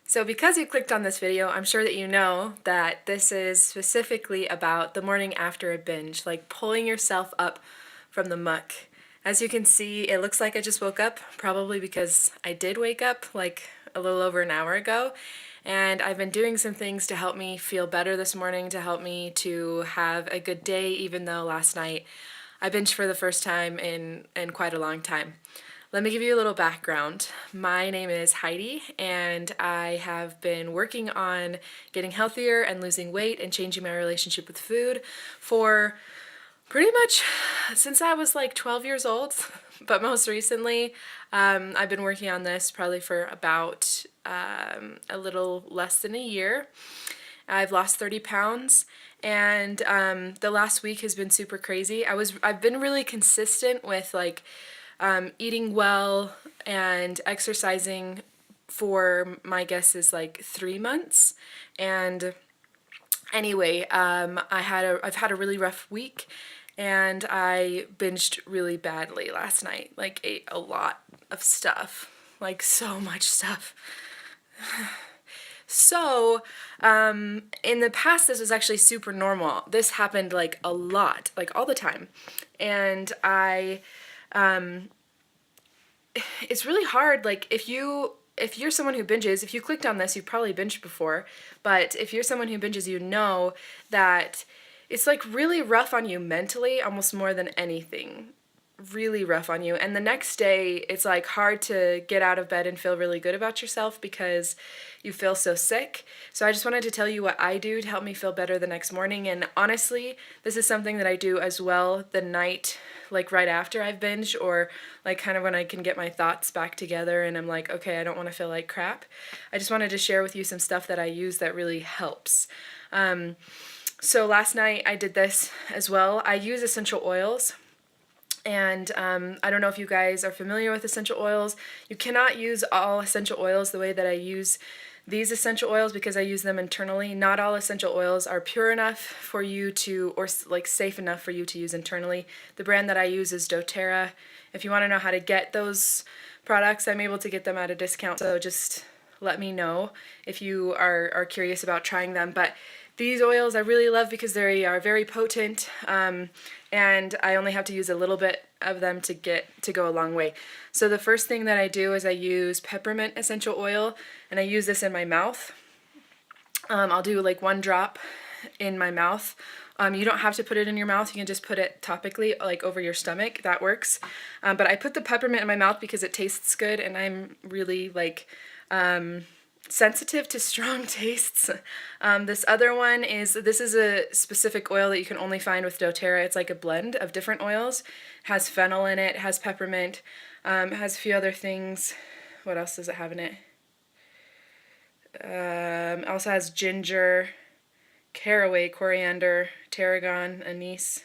So because you clicked on this video, I'm sure that you know that this is specifically about the morning after a binge, like pulling yourself up from the muck. As you can see, it looks like I just woke up, probably because I did wake up like a little over an hour ago. And I've been doing some things to help me feel better this morning, to help me to have a good day, even though last night I binged for the first time in quite a long time. Let me give you a little background. My name is Heidi, and I have been working on getting healthier and losing weight and changing my relationship with food for pretty much since I was like 12 years old. But most recently, I've been working on this probably for about a little less than a year. I've lost 30 pounds, and the last week has been super crazy. I've been really consistent with like eating well and exercising for my guess is like 3 months. And anyway, I've had a really rough week, and I binged really badly last night. Like ate a lot of stuff, like so much stuff. So, in the past, this was actually super normal. This happened like a lot, like all the time. And it's really hard. Like if you're someone who binges, if you clicked on this, you've probably binged before. But if you're someone who binges, you know that it's like really rough on you mentally, almost more than anything. Really rough on you. And the next day, it's like hard to get out of bed and feel really good about yourself because you feel so sick. So I just wanted to tell you what I do to help me feel better the next morning. And honestly, this is something that I do as well the night, like right after I've binged, or like kind of when I can get my thoughts back together and I'm like, okay, I don't want to feel like crap. I just wanted to share with you some stuff that I use that really helps. So last night I did this as well. I use essential oils. And I don't know if you guys are familiar with essential oils. You cannot use all essential oils the way that I use these essential oils because I use them internally. Not all essential oils are pure enough for you to, or like safe enough for you to use internally. The brand that I use is doTERRA. If you want to know how to get those products, I'm able to get them at a discount. So just let me know if you are curious about trying them. But these oils I really love because they are very potent, and I only have to use a little bit of them to go a long way. So the first thing that I do is I use peppermint essential oil, and I use this in my mouth. I'll do like 1 drop in my mouth. You don't have to put it in your mouth. You can just put it topically, like over your stomach. That works. But I put the peppermint in my mouth because it tastes good, and I'm really like sensitive to strong tastes. This other one is a specific oil that you can only find with doTERRA. It's like a blend of different oils. It has fennel in it, has peppermint, it has a few other things. What else does it have in it? It also has ginger, caraway, coriander, tarragon, anise.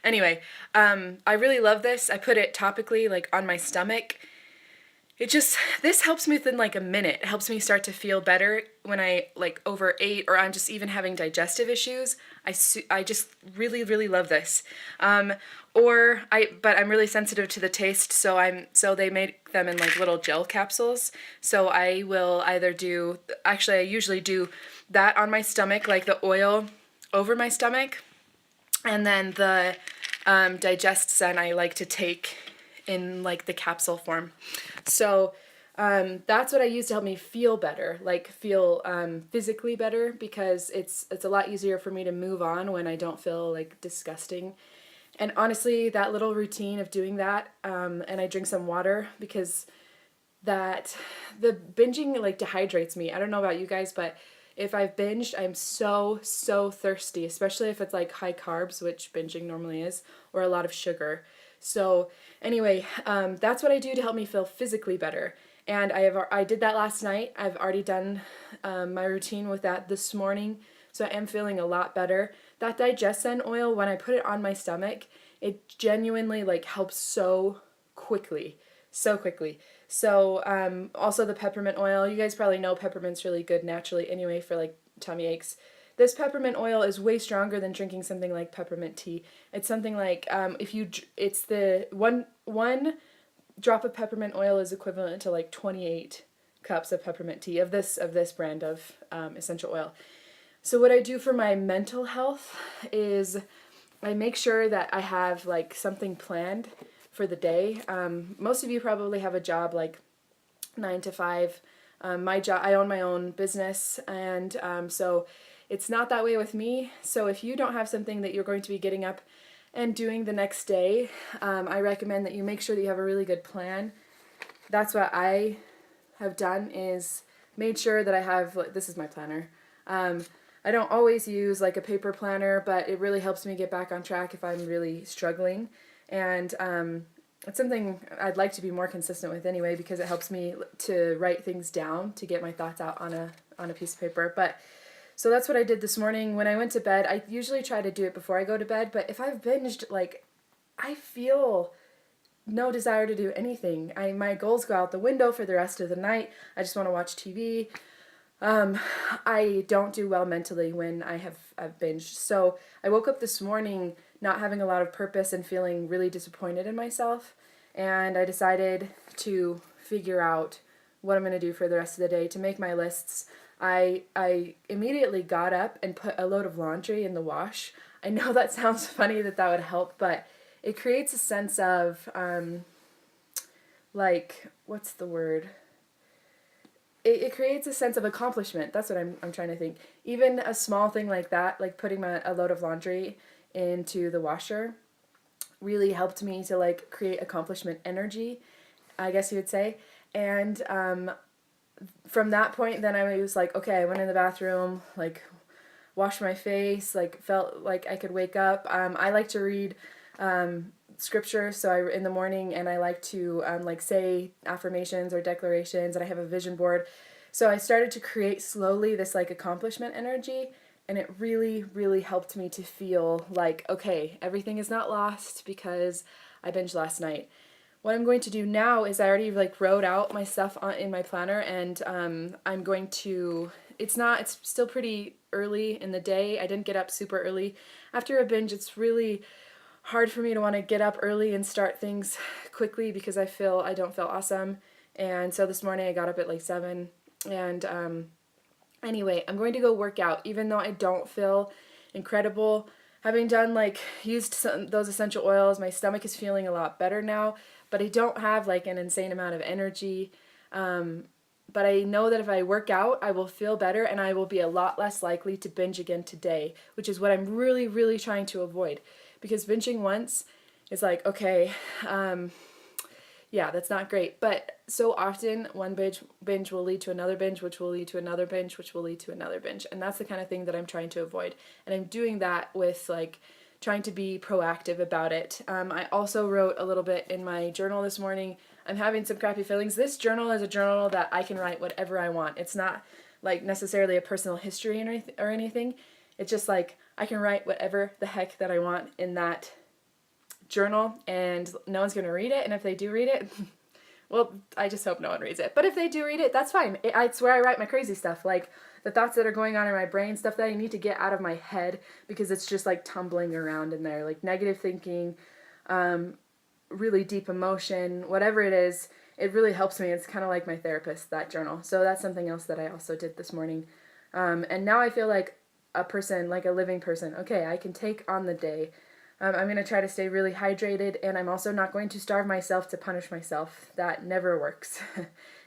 Anyway, I really love this. I put it topically, like on my stomach. This helps me within like a minute. It helps me start to feel better when I like overate or I'm just even having digestive issues. I just really, really love this. But I'm really sensitive to the taste, so they make them in like little gel capsules. So I usually do that on my stomach, like the oil over my stomach. And then the Digest Sen I like to take in like the capsule form. So that's what I use to help me feel better, like feel physically better, because it's a lot easier for me to move on when I don't feel like disgusting. And honestly, that little routine of doing that, and I drink some water because the binging like dehydrates me. I don't know about you guys, but if I've binged, I'm so thirsty, especially if it's like high carbs, which binging normally is, or a lot of sugar. So anyway, that's what I do to help me feel physically better. And I did that last night. I've already done my routine with that this morning, so I am feeling a lot better. That Digestion oil, when I put it on my stomach, it genuinely like helps so quickly, so quickly. So also the peppermint oil. You guys probably know peppermint's really good naturally anyway for like tummy aches. This peppermint oil is way stronger than drinking something like peppermint tea. It's something like it's the one drop of peppermint oil is equivalent to like 28 cups of peppermint tea of this brand of essential oil. So what I do for my mental health is I make sure that I have like something planned for the day. Most of you probably have a job like 9 to 5. My job, I own my own business, and so it's not that way with me. So if you don't have something that you're going to be getting up and doing the next day, I recommend that you make sure that you have a really good plan. That's what I have done, is made sure that I have, this is my planner. I don't always use like a paper planner, but it really helps me get back on track if I'm really struggling. And it's something I'd like to be more consistent with anyway, because it helps me to write things down, to get my thoughts out on a piece of paper. But so that's what I did this morning. When I went to bed, I usually try to do it before I go to bed, but if I've binged, like, I feel no desire to do anything. My goals go out the window for the rest of the night. I just want to watch TV. I don't do well mentally when I've binged. So I woke up this morning not having a lot of purpose and feeling really disappointed in myself. And I decided to figure out what I'm going to do for the rest of the day, to make my lists. I immediately got up and put a load of laundry in the wash. I know that sounds funny that would help, but it creates a sense of, like, what's the word? It creates a sense of accomplishment. That's what I'm trying to think. Even a small thing like that, like putting a load of laundry into the washer, really helped me to like create accomplishment energy, I guess you would say. And from that point, then I was like, okay, I went in the bathroom, like washed my face, like felt like I could wake up. I like to read scripture, so in the morning, and I like to like say affirmations or declarations, and I have a vision board. So I started to create slowly this like accomplishment energy, and it really, really helped me to feel like, okay, everything is not lost because I binged last night. What I'm going to do now is I already like wrote out my stuff in my planner, and I'm going to, it's still pretty early in the day. I didn't get up super early. After a binge, it's really hard for me to want to get up early and start things quickly because I don't feel awesome. And so this morning I got up at like 7, and anyway, I'm going to go work out even though I don't feel incredible. Having done used those essential oils, my stomach is feeling a lot better now, but I don't have like an insane amount of energy. But I know that if I work out, I will feel better and I will be a lot less likely to binge again today, which is what I'm really, really trying to avoid. Because binging once is like, okay, yeah, that's not great. But so often one binge will lead to another binge, which will lead to another binge, which will lead to another binge. And that's the kind of thing that I'm trying to avoid. And I'm doing that with trying to be proactive about it. I also wrote a little bit in my journal this morning. I'm having some crappy feelings. This journal is a journal that I can write whatever I want. It's not necessarily a personal history or anything. It's just I can write whatever the heck that I want in that journal, and no one's going to read it. And if they do read it, well, I just hope no one reads it. But if they do read it, that's fine. It's where I write my crazy stuff, like the thoughts that are going on in my brain, stuff that I need to get out of my head because it's just tumbling around in there, like negative thinking, really deep emotion, whatever it is. It really helps me. It's kind of like my therapist, that journal. So that's something else that I also did this morning. And now I feel like a person, like a living person. Okay, I can take on the day. I'm going to try to stay really hydrated, and I'm also not going to starve myself to punish myself. That never works.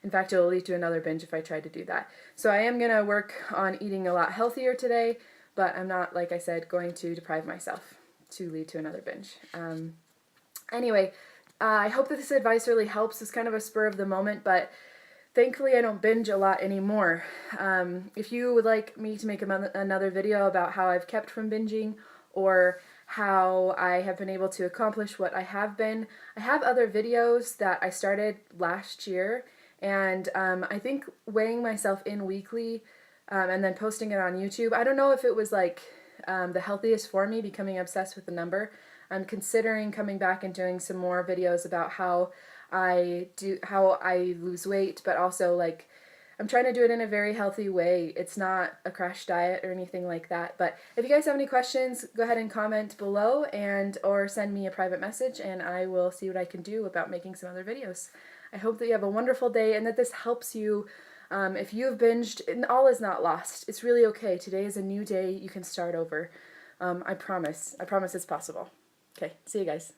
In fact, it will lead to another binge if I try to do that. So I am going to work on eating a lot healthier today, but I'm not, like I said, going to deprive myself to lead to another binge. Anyway, I hope that this advice really helps. It's kind of a spur of the moment, but thankfully I don't binge a lot anymore. If you would like me to make another video about how I've kept from binging, or how I have been able to accomplish what I have been, I have other videos that I started last year, and I think weighing myself in weekly and then posting it on YouTube, I don't know if it was the healthiest for me, becoming obsessed with the number. I'm considering coming back and doing some more videos about how I lose weight, but also I'm trying to do it in a very healthy way. It's not a crash diet or anything like that. But if you guys have any questions, go ahead and comment below or send me a private message, and I will see what I can do about making some other videos. I hope that you have a wonderful day and that this helps you. If you have binged, all is not lost. It's really okay. Today is a new day. You can start over. I promise. I promise it's possible. Okay, see you guys.